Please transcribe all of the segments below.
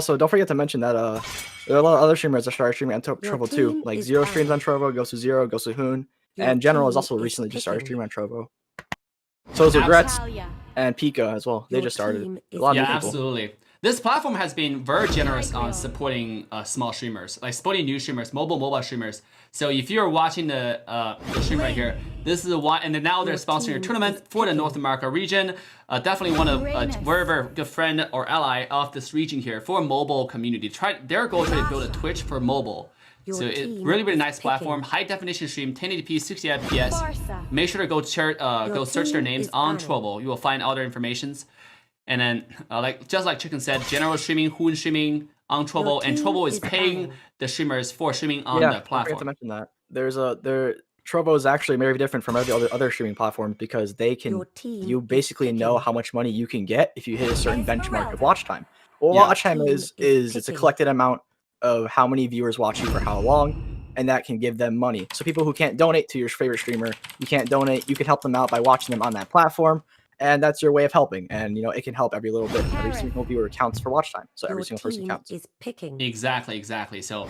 Also, don't forget to mention that there are a lot of other streamers that started streaming on Trovo too. Like Zero streams on Trovo, goes to Zero, goes to Hoon, and General is also recently just started streaming on Trovo. So is Regrets and Pika as well. They just started. A lot of new people. Absolutely. This platform has been very generous on supporting small streamers, like supporting new streamers, mobile streamers. So if you're watching the stream right here, this is the one, and then now they're sponsoring a tournament for the North America region. Definitely one of very, very good friend or ally of this region here for mobile community. Their goal is to build a Twitch for mobile. So it's really nice platform, high definition stream, 1080p, 60 FPS. Make sure to go search their names on Trovo. You will find all their informations. And then, just like Chicken said, General streaming, Hoon streaming on Trovo, and Trovo is paying the streamers for streaming on the platform. I forgot to mention that. Trovo is actually very different from other streaming platforms because you basically know how much money you can get if you hit a certain benchmark of watch time. Well, watch time is it's a collected amount of how many viewers watch you for how long, and that can give them money. So people who can't donate to your favorite streamer, you can't donate, you can help them out by watching them on that platform. And that's your way of helping, and it can help every little bit. Every single viewer counts for watch time, so every single person counts. Exactly. So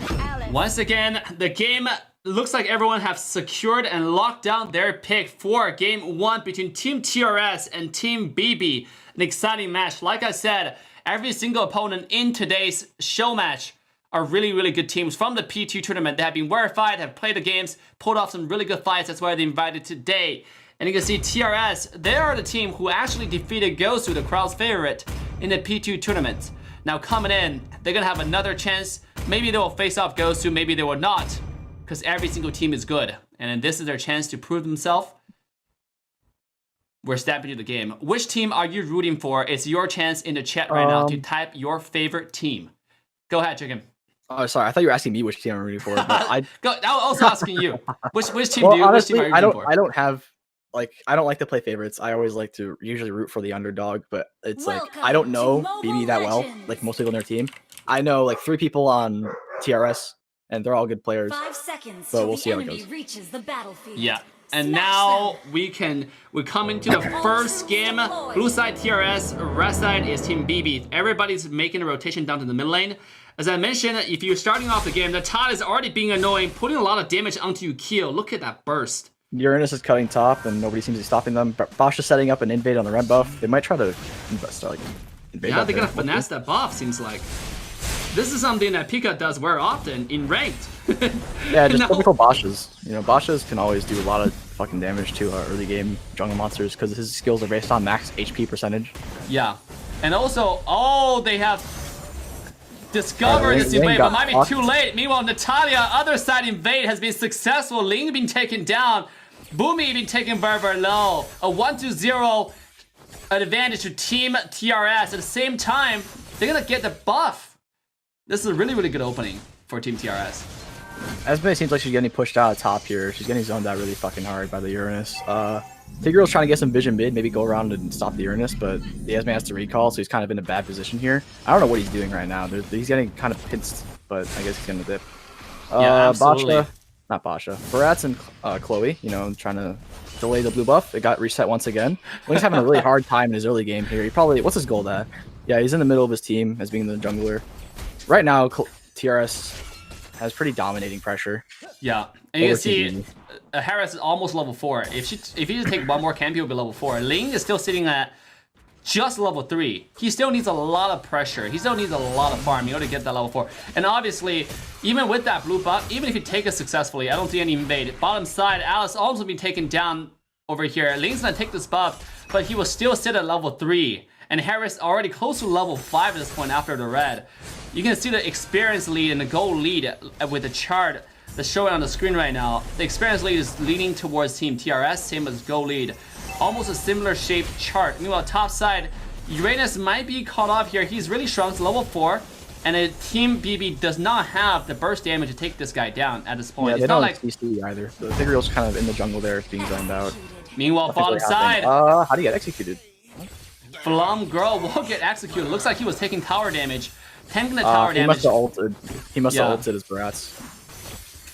once again, the game looks like everyone have secured and locked down their pick for Game 1 between Team TRS and Team BB. An exciting match. Like I said, every single opponent in today's show match are really good teams from the P2 tournament. They have been verified, have played the games, pulled off some really good fights. That's why they're invited today. And you can see TRS, they are the team who actually defeated Gosu, the crowd's favorite, in the P2 tournament. Now coming in, they're gonna have another chance. Maybe they will face off Gosu, maybe they will not, because every single team is good. And then this is their chance to prove themselves. We're stepping into the game. Which team are you rooting for? It's your chance in the chat right now to type your favorite team. Go ahead, Chicken. Oh, sorry. I thought you were asking me which team I'm rooting for. But I was also asking you. Which team do you? Honestly, which team are you rooting for? I don't have. I don't like to play favorites. I always like to usually root for the underdog, but it's I don't know BB that well, like most people on their team. I know like 3 people on TRS, and they're all good players. 5 seconds but we'll see how it goes. Reaches the battlefield. Yeah. And now we come into the first game. Blue side TRS, red side is Team BB. Everybody's making a rotation down to the mid lane. As I mentioned, if you're starting off the game, the Todd is already being annoying, putting a lot of damage onto you, Keo. Look at that burst. Uranus is cutting top, and nobody seems to be stopping them. Bosch is setting up an invade on the red buff. They might try to invade. Yeah, they're gonna finesse that buff, seems like. This is something that Pika does very often in ranked. Yeah, just typical Bosches. Bosches can always do a lot of fucking damage to early game jungle monsters because his skills are based on max HP percentage. Yeah, and also, they have discovered this invade, but might be too late. Meanwhile, Natalia, other side invade has been successful. Ling been taken down. Boomy been taken very low. A 1-0 advantage to Team TRS. At the same time, they're gonna get the buff. This is a really good opening for Team TRS. Esme seems like she's getting pushed out of top here. She's getting zoned out really fucking hard by the Uranus. Tigreal's trying to get some vision mid, maybe go around and stop the Uranus, but the Esme has to recall, so he's kind of in a bad position here. I don't know what he's doing right now. He's getting kind of pinched, but I guess he's gonna dip. Yeah, absolutely. Not Basha. Barats and Chloe, trying to delay the blue buff. It got reset once again. He's having a really hard time in his early game here. What's his goal at? Yeah, he's in the middle of his team as being the jungler. Right now, TRS has pretty dominating pressure. Yeah, and you can see Harris is almost level 4. If he just take one more camp, he'll be level 4. Ling is still sitting at just level 3. He still needs a lot of pressure. He still needs a lot of farm in order to get that level 4. And obviously, even with that blue buff, even if you take it successfully, I don't see any invade. Bottom side, Alice also been taken down over here. Ling's gonna take this buff, but he will still sit at level 3. And Harris already close to level 5 at this point after the red. You can see the experience lead and the gold lead with the chart that's showing on the screen right now. The experience lead is leaning towards Team TRS, same as gold lead. Almost a similar shaped chart. Meanwhile, top side, Uranus might be caught off here. He's really strong, it's level 4. And Team BB does not have the burst damage to take this guy down at this point. Yeah, it's they not don't like CC either. The Tigreal's kind of in the jungle there, being zoned out. Meanwhile, bottom side. How do you get executed? Flum Girl will get executed. Looks like he was taking tower damage. Tanking the tower damage. He must have ulted. He must have ulted his Barats.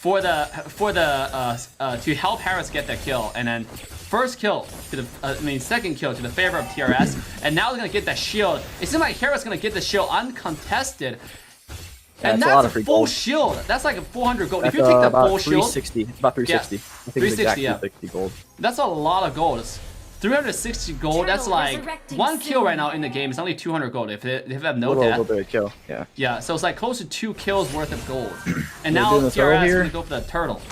for the to help Harris get that kill, and then first kill to the second kill to the favor of TRS, and now they're gonna get that shield. It seems like Harris gonna get the shield uncontested. Yeah, and that's a full shield. That's like a 400 gold. That's, if you take the about full shield, 360. It's about 360. Yeah, I think it's 360, exactly yeah. 360 gold. That's a lot of gold. It's 360 gold. That's like one kill right now in the game. It's only 200 gold if they have no death. A little bit of kill, yeah. Yeah, so it's like close to 2 kills worth of gold. And They're now doing the turtle TRS is here. gonna go for the turtle.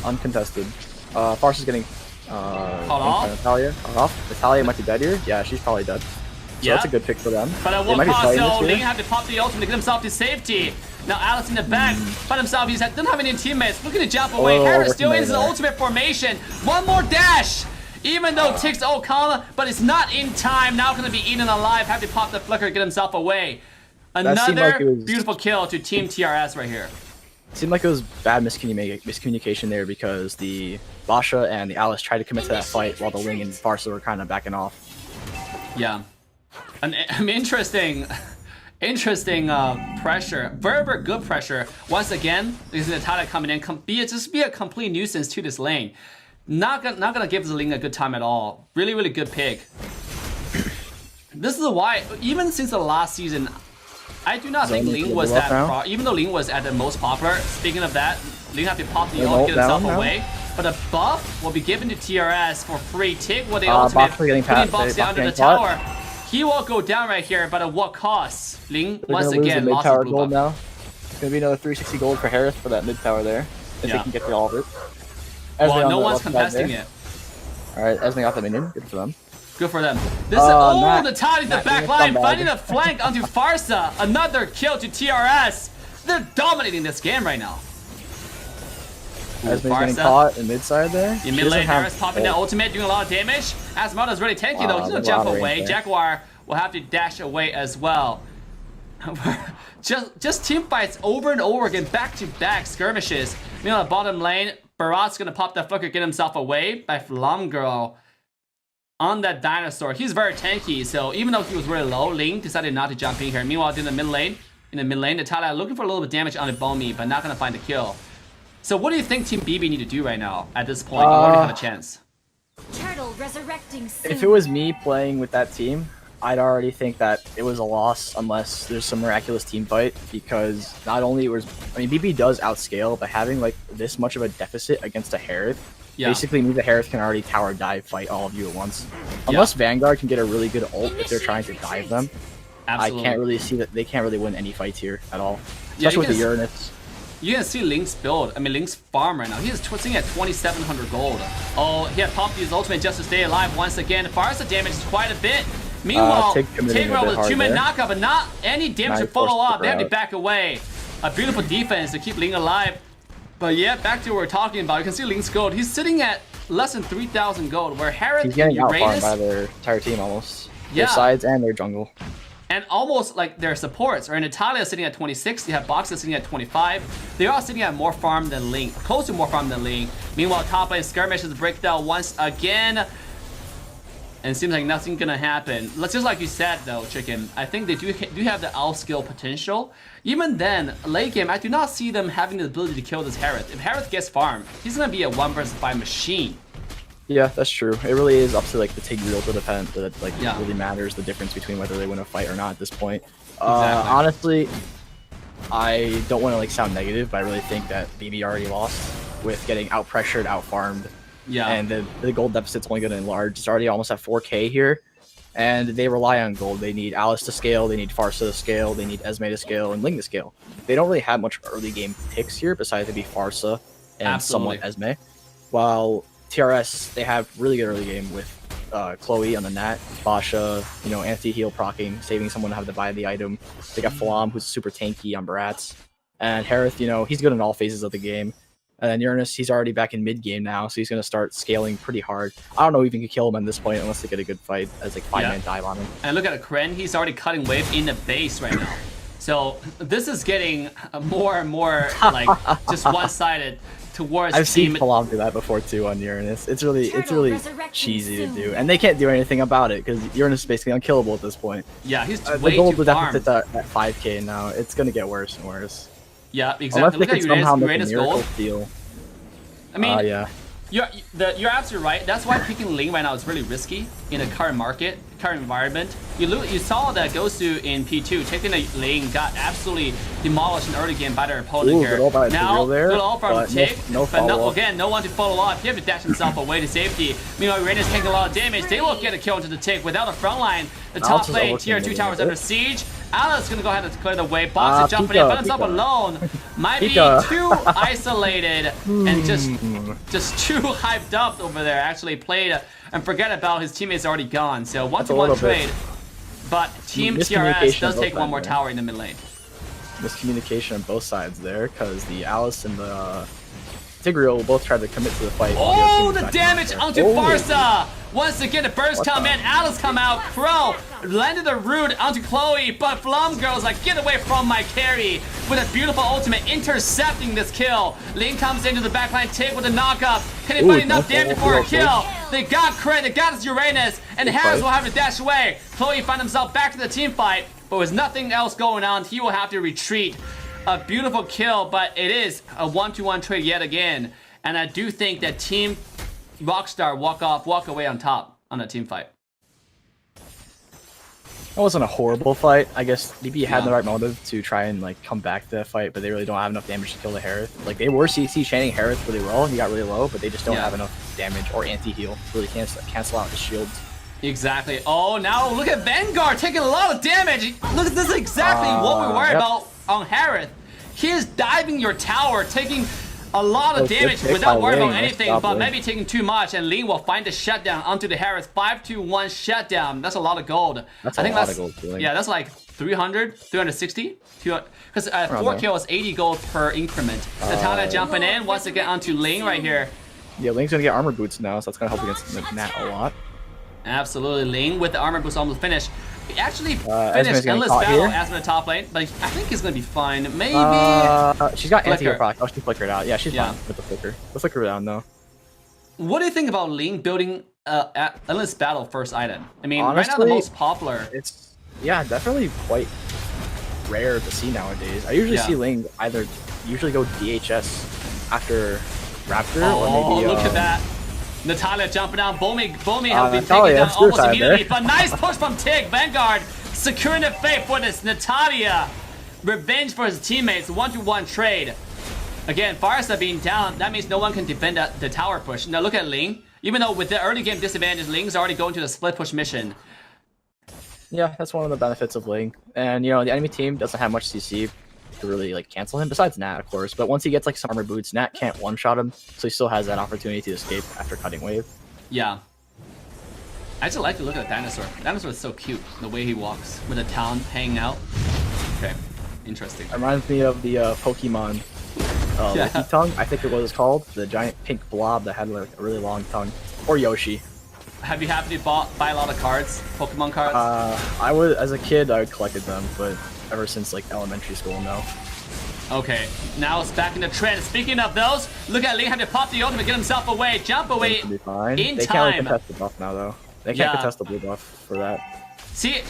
Uncontested. Farce is getting Caught off? Natalia caught off. Natalia might be dead here. Yeah, she's probably dead. So Yeah. that's a good pick for them. But at They what might be cost fighting though? this Ling here. had to pop the ultimate to get himself to safety. Now Alice in the back, by himself, he doesn't have any teammates. Looking to jump away. Oh, Harris still working into the there. ultimate formation. One more dash. Even though Tix Okama, but it's not in time. Now gonna be eaten alive. Have to pop the flicker, get himself away. seemed Another like it was- beautiful kill to Team TRS right here. Seemed like it was bad miscommunication there because the Basha and the Alice tried to commit to that fight while the Ling and Farsa were kind of backing off. Yeah, an interesting pressure. Very, very good pressure. Once again, this is Natalia coming in. Just be a complete nuisance to this lane. Not gonna give the Ling a good time at all. Really, really good pick. This is why, even since the last season, I do not think Ling was that even though Ling was at the most popular. Speaking of that, Ling have to pop the ult, get himself away. But a buff will be given to TRS for free. Take what the ultimate, putting Box down to the tower. He will go down right here, but at what cost? Ling once again lost his blue buff. Now. It's gonna be another 360 gold for Harris for that mid tower there. If they can get the all of it. Well, no one's contesting it. Alright, Esme got the minion. Good for them. Good for them. This is Natalia in the back line, finding a flank onto Farsa. Another kill to TRS. They're dominating this game right now. Esme's getting caught in mid side there. In mid lane, Harris popping the ultimate, doing a lot of damage. Asmada's really tanky though. He's gonna jump away. Jaguar will have to dash away as well. just team fights over and over again, back-to-back skirmishes. Meanwhile, bottom lane, Barat's gonna pop that flicker, get himself away by Flamgirl on that dinosaur. He's very tanky, so even though he was really low, Ling decided not to jump in here. Meanwhile, in the mid lane, Natalia looking for a little bit of damage on the Bomi, but not gonna find the kill. So what do you think Team BB need to do right now at this point? You already have a chance. Turtle resurrecting soon. If it was me playing with that team, I'd already think that it was a loss unless there's some miraculous team fight, because not only BB does outscale, but having like this much of a deficit against a Harith basically means the Harith can already tower dive fight all of you at once. Unless Vanguard can get a really good ult if they're trying to dive them. Absolutely. I can't really see that they can't really win any fights here at all. Especially with the Uranus. You can see Link's build. Link's farm right now. He's sitting at 2,700 gold. Oh, he had popped his ultimate just to stay alive once again. Farsa damage is quite a bit. Meanwhile, Tigra with a 2-minute knockup, but not any damage to follow up. They have to back away. A beautiful defense to keep Ling alive. But yeah, back to what we're talking about. You can see Link's gold. He's sitting at less than 3,000 gold, where Harith He's getting outfarmed by their entire team almost. Yeah. Their sides and their jungle. And almost like their supports. Or Natalia sitting at 26, you have Boxer sitting at 25. They are sitting at more farm than Link, close to more farm than Link. Meanwhile, top lane skirmishes break down once again. And it seems like nothing's gonna happen. Just like you said though, Chicken, I think they do have the outskill potential. Even then, late game, I do not see them having the ability to kill this Harith. If Harith gets farmed, he's gonna be a 1 versus 5 machine. Yeah, that's true. It really is up to like the Tigreal to defend that really matters the difference between whether they win a fight or not at this point. Honestly, I don't want to like sound negative, but I really think that BB already lost with getting out pressured, out farmed. Yeah. And the gold deficit's only going to enlarge. It's already almost at 4K here, and they rely on gold. They need Alice to scale, they need Farsa to scale, they need Esme to scale, and Ling to scale. They don't really have much early game picks here besides to be Farsa and somewhat Esme. While TRS, they have really good early game with Chloe on the Nat, Basha, anti-heal proccing, saving someone to have to buy the item. They got Flam, who's super tanky on Barats. And Harith, he's good in all phases of the game. And then Uranus, he's already back in mid-game now, so he's going to start scaling pretty hard. I don't know if you can kill him at this point unless they get a good fight as like 5-man dive on him. And look at Kren, he's already cutting wave in the base right now. So this is getting more and more like just one-sided towards I've seen Falam do that before too on Uranus. It's really cheesy to do, and they can't do anything about it because Uranus is basically unkillable at this point. Yeah, he's the way gold too farmed. At 5K now. It's gonna get worse and worse. Yeah, exactly. Unless they can somehow make a miracle steal. I mean, yeah. You're absolutely right. That's why picking Ling right now is really risky in the current market, current environment. You saw that Gosu in P2 taking a Ling got absolutely demolished in early game by their opponent here. Now, good ult from Tick, but again, no one to follow up. He have to dash himself away to safety. Meanwhile, Rain is taking a lot of damage. They will get a kill into the Tick without a front line. The top lane, tier 2 towers under siege. Alice gonna go ahead and clear the way. Box is jumping in, but himself alone. Might be too isolated and just too hyped up over there. Actually played and forget about his teammates already gone. So 1-to-1 trade. But Team TRS does take one more tower in the mid lane. Miscommunication on both sides there, because the Alice and the Tigreal both tried to commit to the fight. Oh, the damage onto Pharsa! Once again, the burst come in, Alice come out, Crow landed a root onto Chloe, but Flum Girl's like, get away from my carry, with a beautiful ultimate intercepting this kill. Ling comes into the backline, Tick with a knockup. Can he find enough damage for a kill? They got crit, they got his Uranus, and Harris will have to dash away. Chloe found himself back to the team fight, but with nothing else going on, he will have to retreat. A beautiful kill, but it is a 1-to-1 trade yet again. And I do think that Team Rockstar walk away on top on a team fight. That wasn't a horrible fight. I guess DB had the right motive to try and like come back to that fight, but they really don't have enough damage to kill the Harith. Like they were CC chaining Harith really well, he got really low, but they just don't have enough damage or anti-heal to really cancel out his shields. Exactly. Oh, now look at Vanguard taking a lot of damage. Look at this is exactly what we worry about on Harith. He is diving your tower, taking a lot of damage without worrying about anything, but maybe taking too much, and Ling will find the shutdown onto the Harith. 5-2-1 shutdown. That's a lot of gold. That's a lot of gold. Yeah, that's like 300, 360? Because 4 kills, 80 gold per increment. Natalia jumping in once again onto Ling right here. Yeah, Ling's gonna get armor boots now, so that's gonna help against Nat a lot. Absolutely, Ling with the armor boost almost finished. He actually finished Endless Battle as in the top lane, but I think he's gonna be fine. Maybe. She's got anti-heal proc. Oh, she flickered out. Yeah, she's fine with the flicker. The flicker down though. What do you think about Ling building Endless Battle first item? I mean, honestly, right now the most popular. It's definitely quite rare to see nowadays. I usually see Ling usually go DHS after Raptor or maybe. Look at that. Natalia jumping down, Bomi has been taken down almost immediately, but nice push from Tig. Vanguard securing the fate for this Natalia. Revenge for his teammates, 1-to-1 trade. Again, Pharsa being down, that means no one can defend the tower push. Now look at Ling. Even though with the early game disadvantage, Ling's already going to the split push mission. Yeah, that's one of the benefits of Ling. And, you know, the enemy team doesn't have much CC to really like cancel him, besides Nat, of course. But once he gets like some armor boots, Nat can't one-shot him, so he still has that opportunity to escape after cutting wave. Yeah. I just like to look at the dinosaur. The dinosaur is so cute, the way he walks with the talon hanging out. Okay, interesting. It reminds me of the Pokemon Lucky Tongue, I think it was called. The giant pink blob that had like a really long tongue. Or Yoshi. Have you happened to buy a lot of cards, Pokemon cards? As a kid, I collected them, but ever since like elementary school, no. Okay, now it's back in the trend. Speaking of those, look at Ling having to pop the ultimate, get himself away, jump away in time. They can't contest the buff now, though. They can't contest the blue buff for that. See,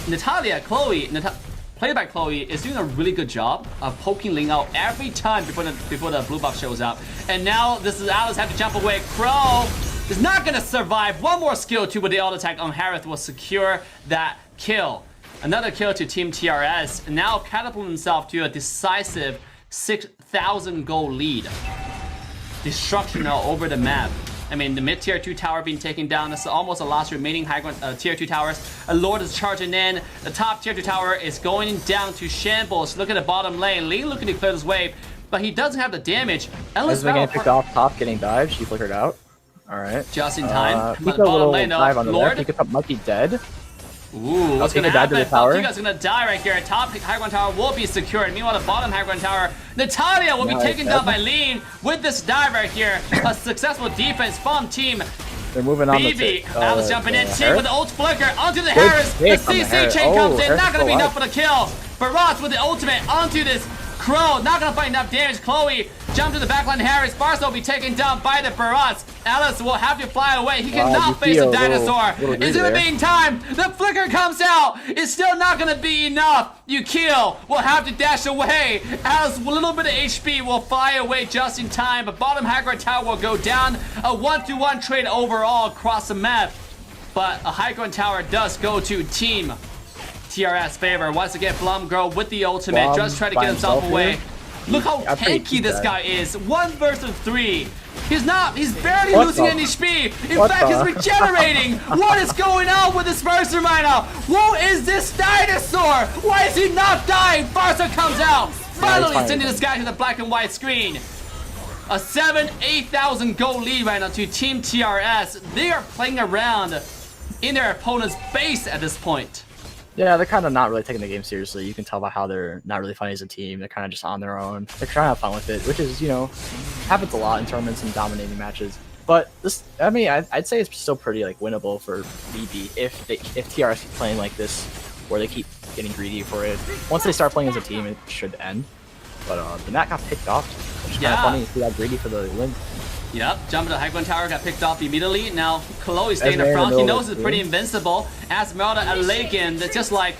Natalia, played by Chloe, is doing a really good job of poking Ling out every time before the blue buff shows up. And now this is Alice have to jump away. Crow is not gonna survive. One more skill too with the auto attack on Harith will secure that kill. Another kill to Team TRS, and now catapult himself to a decisive 6,000 gold lead. Destruction now over the map. I mean, the mid-tier 2 tower being taken down. This is almost the last remaining high tier 2 towers. A Lord is charging in. The top tier 2 tower is going down to shambles. Look at the bottom lane. Lee looking to clear this wave, but he doesn't have the damage. Endless getting picked off top, getting dived. She flickered out. All right. Just in time. Pika bottom lane though. Lord. Pika top might be dead. Ooh, what's gonna happen? Pika's gonna die right here. Top high ground tower will be secured. Meanwhile, the bottom high ground tower, Natalia will be taken down by Lean with this dive right here. A successful defense from Team They're moving on. BB. Alice jumping in. Tig with the ult flicker onto the Harris. The CC chain comes in. Not gonna be enough for the kill. Barats with the ultimate onto this Crow. Not gonna find enough damage. Chloe Jump to the backline, Harris. Barca will be taken down by the Barats. Alice will have to fly away. He cannot face the dinosaur. It's in the meantime, the flicker comes out. It's still not gonna be enough. Yukio will have to dash away. Alice, with a little bit of HP, will fly away just in time. But bottom high ground tower will go down. A 1-to-1 trade overall across the map. But a high ground tower does go to Team TRS favor. Once again, Blumgirl with the ultimate, just trying to get himself away. Look how tanky this guy is. 1 versus 3. He's barely losing any speed. In fact, he's regenerating. What is going on with this person right now? Who is this dinosaur? Why is he not dying? Barca comes out. Finally sending this guy to the black and white screen. A 8,000 goal lead right now to Team TRS. They are playing around in their opponent's base at this point. Yeah, they're kind of not really taking the game seriously. You can tell by how they're not really fighting as a team. They're kind of just on their own. They're trying to have fun with it, which is, you know, happens a lot in tournaments and dominating matches. But this, I mean, I'd say it's still pretty like winnable for BB if TRS keep playing like this, where they keep getting greedy for it. Once they start playing as a team, it should end. But the Nat got picked off, which is kind of funny to see that greedy for the win. Yep, jump to the high ground tower, got picked off immediately. Now, Chloe staying in the front. He knows it's pretty invincible. Esmeralda and Lakin, that's just like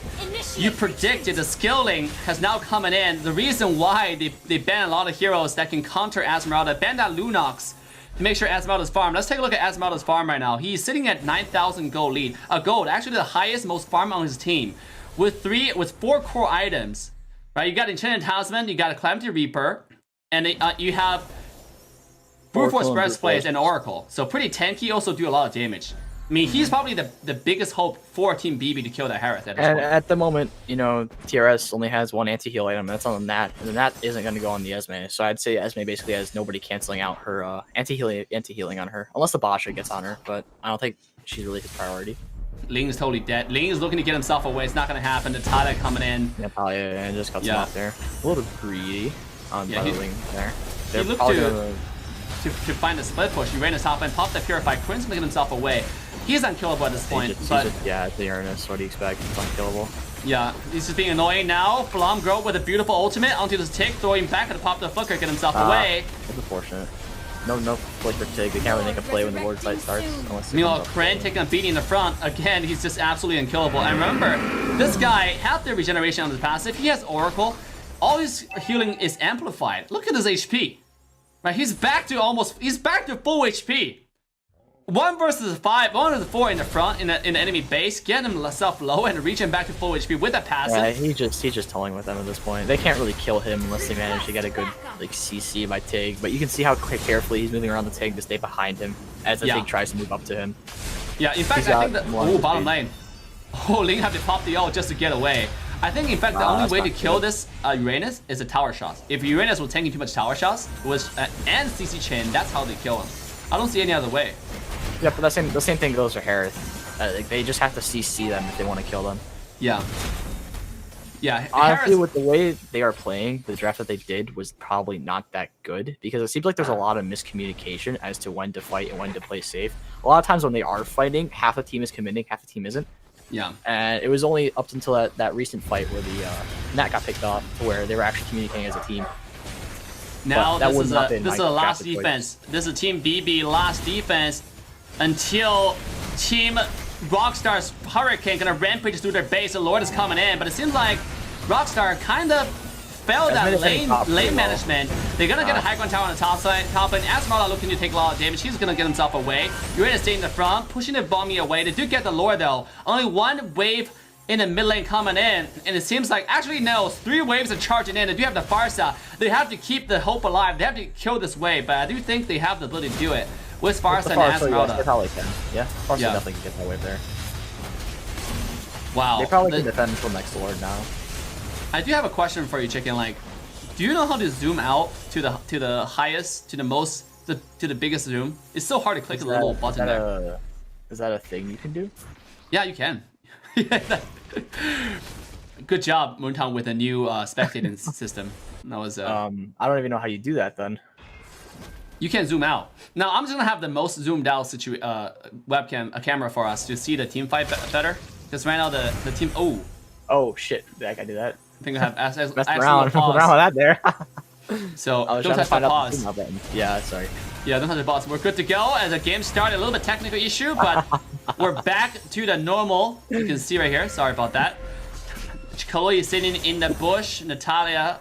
you predicted, the skilling has now coming in. The reason why they ban a lot of heroes that can counter Esmeralda, ban that Lunox to make sure Esmeralda's farm. Let's take a look at Esmeralda's farm right now. He's sitting at 9,000 gold lead. Gold, actually the highest, most farm on his team. With 4 core items. Right, you got Enchanted Talisman, you got a Calamity Reaper, and you have Brute Force Breastplate and Oracle. So pretty tanky, also do a lot of damage. I mean, he's probably the biggest hope for Team BB to kill that Harith at this point. At the moment, you know, TRS only has 1 anti-heal item, that's on the Nat, and the Nat isn't going to go on the Esme. So I'd say Esme basically has nobody canceling out her anti-healing on her, unless the Basha gets on her, but I don't think she's really his priority. Ling is totally dead. Ling is looking to get himself away. It's not going to happen. The Tada coming in. Yeah, probably, and just cuts him off there. A little greedy on Ling there. He looked to find a split push. He ran his top and popped the Purified Prince, making himself away. He's unkillable at this point. Yeah, it's the Uranus. What do you expect? It's unkillable. Yeah, he's just being annoying now. Blumgirl with a beautiful ultimate onto this tick, throwing back at the pop the flicker, get himself away. That's unfortunate. No flicker tick. They can't really make a play when the board fight starts. Meanwhile, Kren taking a beating in the front. Again, he's just absolutely unkillable. And remember, this guy, half their regeneration on his passive, he has Oracle. All his healing is amplified. Look at his HP. Right, he's back to full HP. 1 versus 5, 1 versus 4 in the front in the enemy base, getting himself low and reaching back to full HP with a passive. Yeah, he's just towing with them at this point. They can't really kill him unless they manage to get a good like CC by Tig. But you can see how carefully he's moving around the Tig to stay behind him as the Tig tries to move up to him. Yeah, in fact, I think that bottom lane. Oh, Ling had to pop the ult just to get away. I think, in fact, the only way to kill this Uranus is a tower shot. If Uranus was taking too much tower shots, and CC chain, that's how they kill him. I don't see any other way. Yeah, but the same thing goes for Harith. Like, they just have to CC them if they want to kill them. Yeah. Yeah. Honestly, with the way they are playing, the draft that they did was probably not that good because it seems like there's a lot of miscommunication as to when to fight and when to play safe. A lot of times when they are fighting, half the team is committing, half the team isn't. Yeah. And it was only up until that recent fight where the Nat got picked off, where they were actually communicating as a team. Now this is a last defense. This is Team BB last defense until Team Rockstar's Hurricane gonna rampage through their base. The Lord is coming in, but it seems like Rockstar kind of failed that lane management. They're gonna get a high ground tower on the top lane. Esmeralda looking to take a lot of damage. He's gonna get himself away. Uranus staying in the front, pushing the Bombi away. They do get the Lord though. Only 1 wave in the mid lane coming in, and it seems like, actually no, 3 waves are charging in. They do have the Farsa. They have to keep the hope alive. They have to kill this wave, but I do think they have the ability to do it with Farsa and Esmeralda. Yes, they probably can. Yeah, Farsa definitely can get that wave there. Wow. They probably can defend until next Lord now. I do have a question for you, Chicken. Like, do you know how to zoom out to the highest, to the biggest zoom? It's so hard to click the little button there. Is that a thing you can do? Yeah, you can. Good job, Moontown, with a new spectating system. That was. I don't even know how you do that then. You can zoom out. Now I'm just gonna have the most zoomed out webcam, a camera for us to see the team fight better. Because right now the team. Oh shit! I can do that. I think I have messed around with that there. So I was don't trying to touch that find out pause. the button. Yeah, sorry. Yeah, don't touch the pause. We're good to go. As the game started, a little bit technical issue, but we're back to the normal. You can see right here. Sorry about that. Chloe is sitting in the bush. Natalia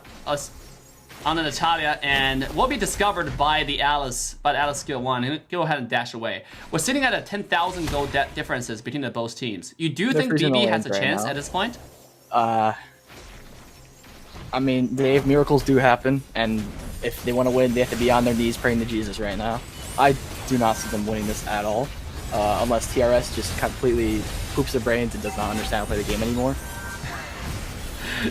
on the Natalia, and will be discovered by the Alice, skill 1. Go ahead and dash away. We're sitting at a 10,000 gold differences between the both teams. You do think BB has a chance at this point? I mean, Dave, miracles do happen, and if they want to win, they have to be on their knees praying to Jesus right now. I do not see them winning this at all, unless TRS just completely poops their brains and does not understand how to play the game anymore.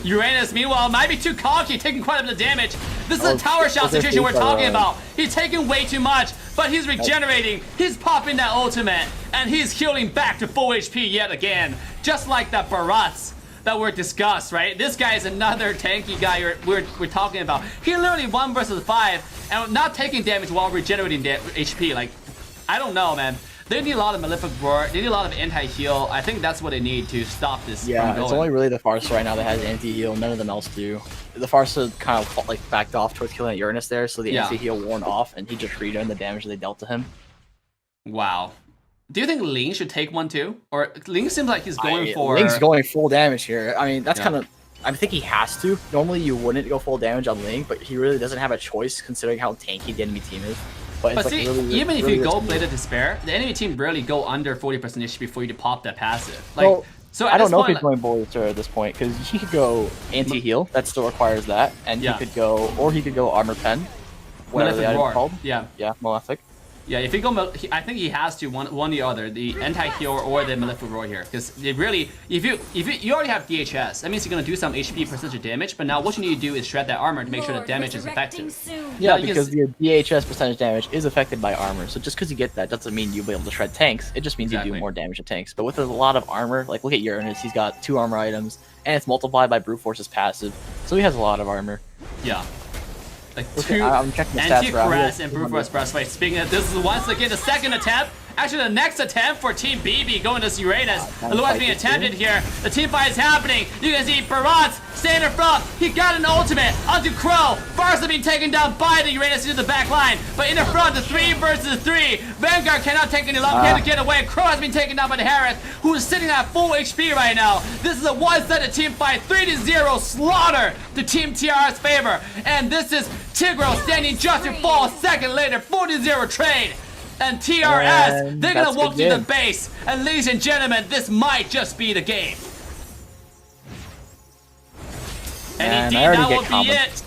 Uranus, meanwhile, might be too cocky, taking quite a bit of damage. This is a tower shot situation we're talking about. He's taking way too much, but he's regenerating. He's popping that ultimate, and he's healing back to full HP yet again. Just like the Barats that were discussed, right? This guy is another tanky guy we're talking about. He literally 1 versus 5, and not taking damage while regenerating HP. Like, I don't know, man. They need a lot of Malefic Roar. They need a lot of anti-heal. I think that's what they need to stop this from going. It's only really the Farsa right now that has anti-heal. None of them else do. The Farsa kind of like backed off towards killing Uranus there, so the anti-heal worn off, and he just redone the damage they dealt to him. Wow. Do you think Ling should take one too? Or Ling seems like he's going for... Ling's going full damage here. I mean, that's kind of... I think he has to. Normally you wouldn't go full damage on Ling, but he really doesn't have a choice considering how tanky the enemy team is. But see, really, even if you go Blade of Despair, the enemy team rarely go under 40% HP for you to pop that passive. Like, well, so I don't know if he's going Blade of Despair at this point, because he could go anti-heal, that still requires that, and he could go, or he could go Armor Pen, whatever the item's called. Yeah, Malefic. Yeah, if you go, I think he has to one or the other, the anti-heal or the Malefic Roar here, because it really, if you already have DHS, that means you're gonna do some HP percentage damage. But now what you need to do is shred that armor to make sure the damage is effective. Yeah, because the DHS percentage damage is affected by armor. So just because you get that doesn't mean you'll be able to shred tanks. It just means you do more damage to tanks. But with a lot of armor, like look at Uranus, he's got 2 armor items, and it's multiplied by Brute Force's passive, so he has a lot of armor. Yeah. Like okay, 2 anti-caress and Brute Force Breastplate. Speaking of, this is once again the second attempt. Actually, the next attempt for Team BB going to Uranus. A lot being attempted here. The team fight is happening. You can see Barats standing in front. He got an ultimate onto Crow. Farsa being taken down by the Uranus into the back line. But in the front, the 3 versus 3. Vanguard cannot take any long time to get away. Crow has been taken down by the Harris, who is sitting at full HP right now. This is a one-sided team fight. 3-0 slaughter to Team TR's favor. And this is Tigro standing just to fall a second later. 40-0 trade. And TRS, they're gonna walk to the base. And ladies and gentlemen, this might just be the game. And indeed, that will be it.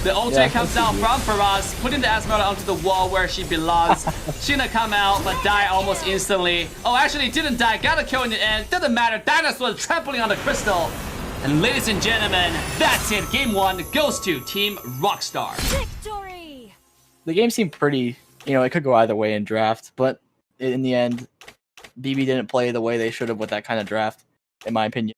The ultimate comes out from Faraz, putting the Esmeralda onto the wall where she belongs. She's gonna come out, but die almost instantly. Oh, actually, didn't die. Got a kill in the end. Doesn't matter. Dinosaur trampling on the crystal. And ladies and gentlemen, that's it. Game 1 goes to Team Rockstar. Victory! The game seemed pretty... You know, it could go either way in draft, but in the end, BB didn't play the way they should have with that kind of draft, in my opinion.